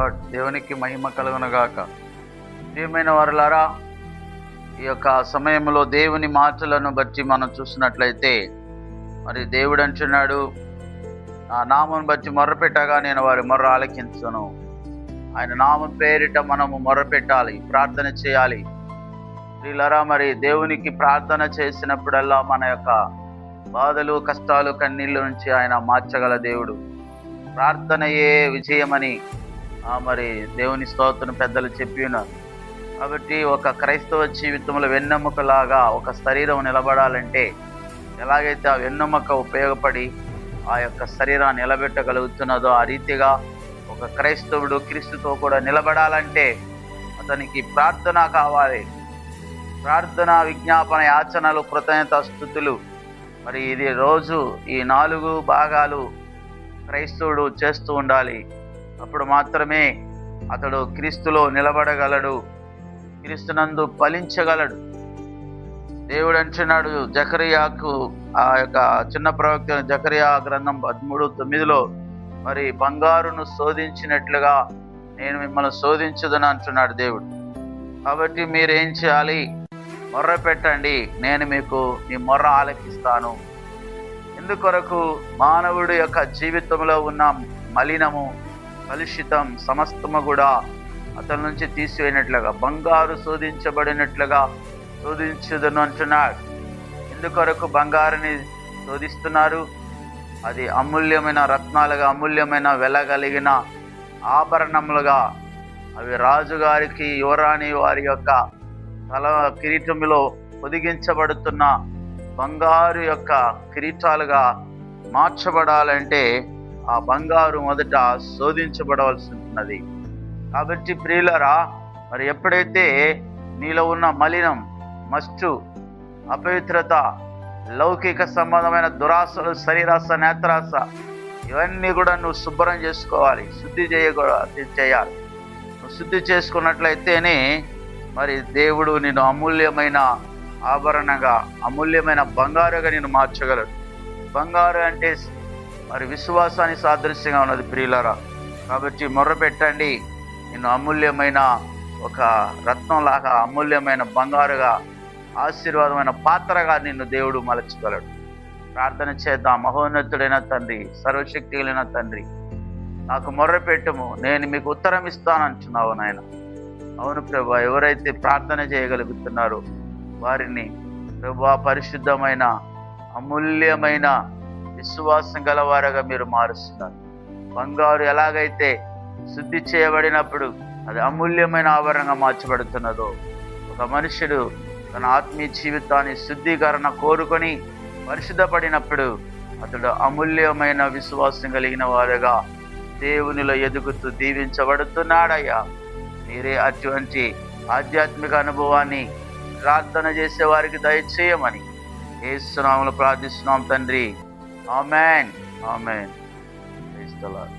Lord. దేవునికి మహిమ కలుగునుగాక. ప్రియమైన వారులారా, ఈ యొక్క సమయంలో దేవుని మాటలను బట్టి మనం చూసినట్లయితే, మరి దేవుడు అంటున్నాడు, నా నామం బట్టి మొర్రపెట్టగా నేను వారి మొర్ర ఆలకించను. ఆయన నామం పేరిట మనము మొర్రపెట్టాలి, ప్రార్థన చేయాలి. ప్రియులారా, మరి దేవునికి ప్రార్థన చేసినప్పుడల్లా మన యొక్క బాధలు, కష్టాలు, కన్నీళ్ళ నుంచి ఆయన మార్చగల దేవుడు. ప్రార్థనయే విజయమని మరి దేవుని స్తోత్రం పెద్దలు చెప్పి ఉన్నారు. కాబట్టి ఒక క్రైస్తవ జీవితంలో వెన్నెముకలాగా ఒక శరీరం నిలబడాలంటే, ఎలాగైతే ఆ వెన్నెముక ఉపయోగపడి ఆ యొక్క శరీరాన్ని నిలబెట్టగలుగుతున్నదో, ఆ రీతిగా ఒక క్రైస్తవుడు క్రీస్తుతో కూడా నిలబడాలంటే అతనికి ప్రార్థన కావాలి. ప్రార్థన, విజ్ఞాపన, యాచనలు, కృతజ్ఞత స్తుతులు, మరి ఇది రోజు ఈ 4 భాగాలు క్రైస్తవుడు చేస్తూ ఉండాలి. అప్పుడు మాత్రమే అతడు క్రీస్తులో నిలబడగలడు, క్రీస్తునందు ఫలించగలడు. దేవుడు అంటున్నాడు జకర్యాకు, ఆ యొక్క చిన్న ప్రవక్త జకర్యా గ్రంథం 13:9, మరి బంగారును శోధించినట్లుగా నేను మిమ్మల్ని శోధించదని అంటున్నాడు దేవుడు. కాబట్టి మీరేం చేయాలి? మొర్ర పెట్టండి, నేను మీకు మీ మొర్ర ఆలకిస్తాను. ఎందుకొరకు? మానవుడి యొక్క జీవితంలో ఉన్న మలినము, కలుషితం సమస్తము కూడా అతని నుంచి తీసివేయనట్లుగా, బంగారు శోధించబడినట్లుగా శోధించుదను అంటున్నాడు. ఎందుకొరకు బంగారుని శోధిస్తున్నారు? అది అమూల్యమైన రత్నాలుగా, అమూల్యమైన వెలగలిగిన ఆభరణములుగా, అవి రాజుగారికి, యువరాణి వారి యొక్క తల కిరీటములో పొదిగించబడుతున్న బంగారు యొక్క కిరీటాలుగా మార్చబడాలంటే ఆ బంగారు మొదట శోధించబడవలసి ఉంటున్నది. కాబట్టి ప్రియులరా, మరి ఎప్పుడైతే నీలో ఉన్న మలినం, మస్టు, అపవిత్రత, లౌకిక సంబంధమైన దురాశలు, శరీరాశ, నేత్రాశ, ఇవన్నీ కూడా నువ్వు శుభ్రం చేసుకోవాలి, శుద్ధి చేయాలి. నువ్వు శుద్ధి చేసుకున్నట్లయితేనే మరి దేవుడు నిన్ను అమూల్యమైన ఆభరణంగా, అమూల్యమైన బంగారుగా నేను మార్చగలడు. బంగారు అంటే మరి విశ్వాసాన్ని సాదృశ్యంగా ఉన్నది ప్రియులారా. కాబట్టి మొర్ర పెట్టండి, నిన్ను అమూల్యమైన ఒక రత్నంలాగా, అమూల్యమైన బంగారుగా, ఆశీర్వాదమైన పాత్రగా నిన్ను దేవుడు మలచగలడు. ప్రార్థన చేద్దాం. మహోన్నతుడైన తండ్రి, సర్వశక్తి కలిగిన తండ్రి, నాకు మొర్ర పెట్టుము, నేను మీకు ఉత్తరం ఇస్తానంటున్నావు నాయన. అవును ప్రభా, ఎవరైతే ప్రార్థన చేయగలుగుతున్నారో వారిని ప్రభా పరిశుద్ధమైన, అమూల్యమైన, విశ్వాసం గలవారుగా మీరు మారుస్తున్నారు. బంగారు ఎలాగైతే శుద్ధి చేయబడినప్పుడు అది అమూల్యమైన ఆభరణంగా మార్చబడుతున్నదో, ఒక మనుషుడు తన ఆత్మీయ జీవితాన్ని శుద్ధీకరణ కోరుకొని పరిశుద్ధపడినప్పుడు అతడు అమూల్యమైన విశ్వాసం కలిగిన వారుగా దేవునిలో ఎదుగుతూ దీవించబడుతున్నాడయ్యా. మీరే అటువంటి ఆధ్యాత్మిక అనుభవాన్ని ప్రార్థన చేసే వారికి దయచేయమని యేసు నామములో ప్రార్థిస్తున్నాం తండ్రి. ఆమేన్, ఆమేన్. Praise the lord.